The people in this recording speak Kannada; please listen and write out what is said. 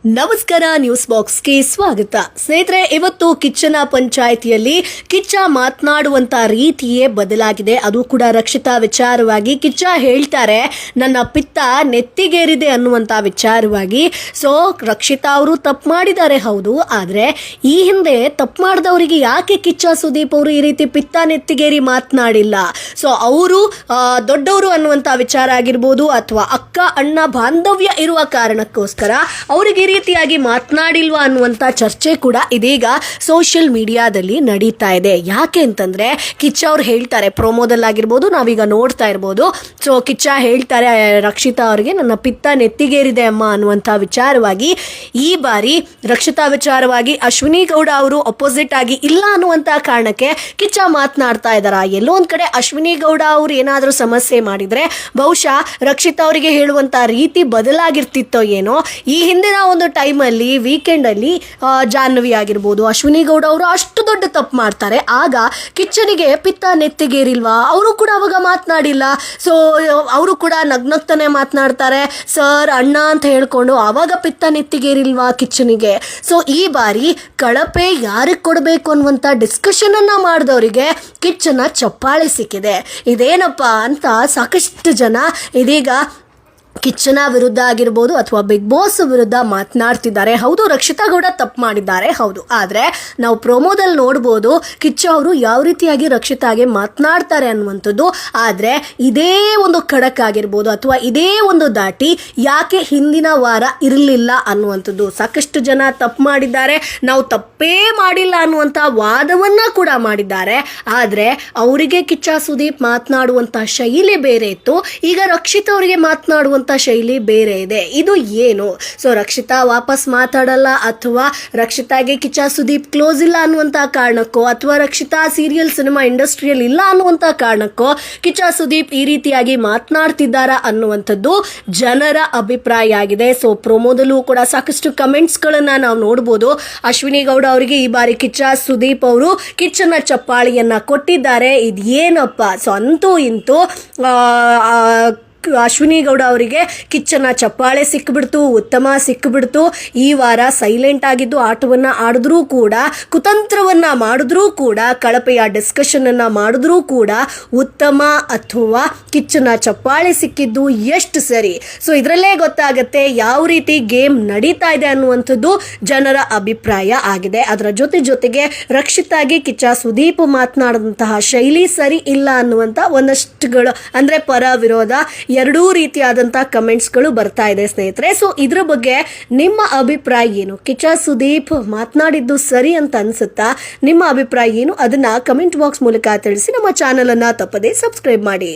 ನಮಸ್ಕಾರ, ನ್ಯೂಸ್ ಬಾಕ್ಸ್ಗೆ ಸ್ವಾಗತ. ಸ್ನೇಹಿತರೆ, ಇವತ್ತು ಕಿಚ್ಚನ ಪಂಚಾಯಿತಿಯಲ್ಲಿ ಕಿಚ್ಚ ಮಾತನಾಡುವಂತ ರೀತಿಯೇ ಬದಲಾಗಿದೆ. ಅದು ಕೂಡ ರಕ್ಷಿತಾ ವಿಚಾರವಾಗಿ. ಕಿಚ್ಚ ಹೇಳ್ತಾರೆ, ನನ್ನ ಪಿತ್ತ ನೆತ್ತಿಗೇರಿದೆ ಅನ್ನುವಂತ ವಿಚಾರವಾಗಿ. ಸೊ ರಕ್ಷಿತಾ ಅವರು ತಪ್ಪು ಮಾಡಿದ್ದಾರೆ, ಹೌದು. ಆದ್ರೆ ಈ ಹಿಂದೆ ತಪ್ಪು ಮಾಡಿದವರಿಗೆ ಯಾಕೆ ಕಿಚ್ಚ ಸುದೀಪ್ ಅವರು ಈ ರೀತಿ ಪಿತ್ತ ನೆತ್ತಿಗೇರಿ ಮಾತನಾಡಿಲ್ಲ? ಸೊ ಅವರು ದೊಡ್ಡವರು ಅನ್ನುವಂತ ವಿಚಾರ ಆಗಿರ್ಬೋದು, ಅಥವಾ ಅಕ್ಕ ಅಣ್ಣ ಬಾಂಧವ್ಯ ಇರುವ ಕಾರಣಕ್ಕೋಸ್ಕರ ಅವರಿಗೆ ರೀತಿಯಾಗಿ ಮಾತನಾಡಿಲ್ವಾ ಅನ್ನುವಂತ ಚರ್ಚೆ ಕೂಡ ಇದೀಗ ಸೋಷಿಯಲ್ ಮೀಡಿಯಾದಲ್ಲಿ ನಡೀತಾ ಇದೆ. ಯಾಕೆ ಅಂತಂದ್ರೆ ಕಿಚ್ಚ ಅವ್ರು ಹೇಳ್ತಾರೆ, ಪ್ರೋಮೋದಲ್ಲಾಗಿರ್ಬೋದು, ನಾವೀಗ ನೋಡ್ತಾ ಇರ್ಬೋದು. ಸೊ ಕಿಚ್ಚ ಹೇಳ್ತಾರೆ ರಕ್ಷಿತಾ ಅವರಿಗೆ, ನನ್ನ ಪಿತ್ತ ನೆತ್ತಿಗೇರಿದೆ ಅಮ್ಮ ಅನ್ನುವಂತ ವಿಚಾರವಾಗಿ. ಈ ಬಾರಿ ರಕ್ಷಿತಾ ವಿಚಾರವಾಗಿ ಅಶ್ವಿನಿ ಗೌಡ ಅವರು ಅಪೋಸಿಟ್ ಆಗಿ ಇಲ್ಲ ಅನ್ನುವಂತ ಕಾರಣಕ್ಕೆ ಕಿಚ್ಚ ಮಾತನಾಡ್ತಾ ಇದ್ದಾರ. ಎಲ್ಲೋ ಒಂದ್ ಕಡೆ ಅಶ್ವಿನಿ ಗೌಡ ಅವರು ಏನಾದರೂ ಸಮಸ್ಯೆ ಮಾಡಿದ್ರೆ ಬಹುಶಃ ರಕ್ಷಿತಾ ಅವರಿಗೆ ಹೇಳುವಂತ ರೀತಿ ಬದಲಾಗಿರ್ತಿತ್ತೋ ಏನೋ. ಈ ಹಿಂದಿನ ಒಂದು ಟೈಮಲ್ಲಿ ವೀಕೆಂಡ್ ಅಲ್ಲಿ ಜಾಹ್ನವಿ ಆಗಿರ್ಬೋದು, ಅಶ್ವಿನಿ ಗೌಡ ಅವರು ಅಷ್ಟು ದೊಡ್ಡ ತಪ್ಪು ಮಾಡ್ತಾರೆ. ಆಗ ಕಿಚ್ಚನಿಗೆ ಪಿತ್ತ ನೆತ್ತಿಗೇರಿಲ್ವಾ? ಅವರು ಕೂಡ ಅವಾಗ ಮಾತನಾಡಿಲ್ಲ. ಸೊ ಅವರು ಕೂಡ ನಗ್ನಗ್ತಾನೆ ಮಾತನಾಡ್ತಾರೆ, ಸರ್ ಅಣ್ಣ ಅಂತ ಹೇಳ್ಕೊಂಡು. ಆವಾಗ ಪಿತ್ತ ನೆತ್ತಿಗೇರಿಲ್ವಾ ಕಿಚ್ಚನಿಗೆ? ಸೊ ಈ ಬಾರಿ ಕಳಪೆ ಯಾರಿಗೆ ಕೊಡಬೇಕು ಅನ್ನುವಂಥ ಡಿಸ್ಕಷನ್ ಅನ್ನ ಮಾಡಿದವರಿಗೆ ಕಿಚ್ಚನ ಚಪ್ಪಾಳೆ ಸಿಕ್ಕಿದೆ. ಇದೇನಪ್ಪ ಅಂತ ಸಾಕಷ್ಟು ಜನ ಇದೀಗ ಕಿಚ್ಚನ ವಿರುದ್ಧ ಆಗಿರ್ಬೋದು ಅಥವಾ ಬಿಗ್ ಬಾಸ್ ವಿರುದ್ಧ ಮಾತನಾಡ್ತಿದ್ದಾರೆ. ಹೌದು, ರಕ್ಷಿತಾ ಗೌಡ ತಪ್ಪು ಮಾಡಿದ್ದಾರೆ, ಹೌದು. ಆದರೆ ನಾವು ಪ್ರೋಮೋದಲ್ಲಿ ನೋಡ್ಬೋದು ಕಿಚ್ಚ ಅವರು ಯಾವ ರೀತಿಯಾಗಿ ರಕ್ಷಿತಾಗೆ ಮಾತನಾಡ್ತಾರೆ ಅನ್ನುವಂಥದ್ದು. ಆದರೆ ಇದೇ ಒಂದು ಖಡಕ್ ಆಗಿರ್ಬೋದು ಅಥವಾ ಇದೇ ಒಂದು ದಾಟಿ ಯಾಕೆ ಹಿಂದಿನ ವಾರ ಇರಲಿಲ್ಲ ಅನ್ನುವಂಥದ್ದು. ಸಾಕಷ್ಟು ಜನ ತಪ್ಪು ಮಾಡಿದ್ದಾರೆ, ನಾವು ತಪ್ಪೇ ಮಾಡಿಲ್ಲ ಅನ್ನುವಂಥ ವಾದವನ್ನ ಕೂಡ ಮಾಡಿದ್ದಾರೆ. ಆದರೆ ಅವರಿಗೆ ಕಿಚ್ಚ ಸುದೀಪ್ ಮಾತನಾಡುವಂಥ ಶೈಲಿ ಬೇರೆ ಇತ್ತು, ಈಗ ರಕ್ಷಿತಾ ಅವರಿಗೆ ಮಾತನಾಡುವಂಥ ಶೈಲಿ ಬೇರೆ ಇದೆ. ಇದು ಏನು? ಸೊ ರಕ್ಷಿತಾ ವಾಪಸ್ ಮಾತಾಡಲ್ಲ, ಅಥವಾ ರಕ್ಷಿತಾಗೆ ಕಿಚ್ಚ ಸುದೀಪ್ ಕ್ಲೋಸ್ ಇಲ್ಲ ಅನ್ನುವಂತ ಕಾರಣಕ್ಕೋ, ಅಥವಾ ರಕ್ಷಿತಾ ಸೀರಿಯಲ್ ಸಿನಿಮಾ ಇಂಡಸ್ಟ್ರಿಯಲ್ಲಿ ಇಲ್ಲ ಅನ್ನುವಂತ ಕಾರಣಕ್ಕೋ ಕಿಚ್ಚ ಸುದೀಪ್ ಈ ರೀತಿಯಾಗಿ ಮಾತನಾಡ್ತಿದ್ದಾರಾ ಅನ್ನುವಂಥದ್ದು ಜನರ ಅಭಿಪ್ರಾಯ ಆಗಿದೆ. ಸೊ ಪ್ರೋಮೋದಲ್ಲೂ ಕೂಡ ಸಾಕಷ್ಟು ಕಮೆಂಟ್ಸ್ ಗಳನ್ನ ನಾವು ನೋಡಬಹುದು. ಅಶ್ವಿನಿ ಗೌಡ ಅವರಿಗೆ ಈ ಬಾರಿ ಕಿಚ್ಚ ಸುದೀಪ್ ಅವರು ಕಿಚ್ಚನ ಚಪ್ಪಾಳಿಯನ್ನ ಕೊಟ್ಟಿದ್ದಾರೆ. ಇದೇನಪ್ಪ? ಸೊ ಅಂತೂ ಇಂತೂ ಅಶ್ವಿನಿ ಗೌಡ ಅವರಿಗೆ ಕಿಚ್ಚನ ಚಪ್ಪಾಳೆ ಸಿಕ್ಕಿಬಿಡ್ತು, ಉತ್ತಮ ಸಿಕ್ಕಿಬಿಡ್ತು. ಈ ವಾರ ಸೈಲೆಂಟ್ ಆಗಿದ್ದು ಆಟವನ್ನ ಆಡಿದ್ರೂ ಕೂಡ, ಕುತಂತ್ರವನ್ನ ಮಾಡಿದ್ರೂ ಕೂಡ, ಕಳಪೆಯ ಡಿಸ್ಕಷನ್ ಅನ್ನ ಮಾಡಿದ್ರೂ ಕೂಡ ಉತ್ತಮ ಅಥವಾ ಕಿಚ್ಚನ ಚಪ್ಪಾಳೆ ಸಿಕ್ಕಿದ್ದು ಎಷ್ಟು ಸರಿ. ಸೊ ಇದರಲ್ಲೇ ಗೊತ್ತಾಗುತ್ತೆ ಯಾವ ರೀತಿ ಗೇಮ್ ನಡೀತಾ ಇದೆ ಅನ್ನುವಂಥದ್ದು ಜನರ ಅಭಿಪ್ರಾಯ ಆಗಿದೆ. ಅದರ ಜೊತೆಗೆ ರಕ್ಷಿತಾಗಿ ಕಿಚ್ಚ ಸುದೀಪ್ ಮಾತನಾಡಿದಂತಹ ಶೈಲಿ ಸರಿ ಇಲ್ಲ ಅನ್ನುವಂಥ ಒಂದಷ್ಟುಗಳು, ಅಂದ್ರೆ ಪರ ವಿರೋಧ ಎರಡೂ ರೀತಿಯಾದಂತಹ ಕಮೆಂಟ್ಸ್ಗಳು ಬರ್ತಾ ಇದೆ ಸ್ನೇಹಿತರೆ. ಸೊ ಇದ್ರ ಬಗ್ಗೆ ನಿಮ್ಮ ಅಭಿಪ್ರಾಯ ಏನು? ಕಿಚ್ಚ ಸುದೀಪ್ ಮಾತನಾಡಿದ್ದು ಸರಿ ಅಂತ ಅನ್ಸುತ್ತಾ? ನಿಮ್ಮ ಅಭಿಪ್ರಾಯ ಏನು? ಅದನ್ನ ಕಮೆಂಟ್ ಬಾಕ್ಸ್ ಮೂಲಕ ತಿಳಿಸಿ. ನಮ್ಮ ಚಾನೆಲ್ ಅನ್ನ ತಪ್ಪದೇ ಸಬ್ಸ್ಕ್ರೈಬ್ ಮಾಡಿ.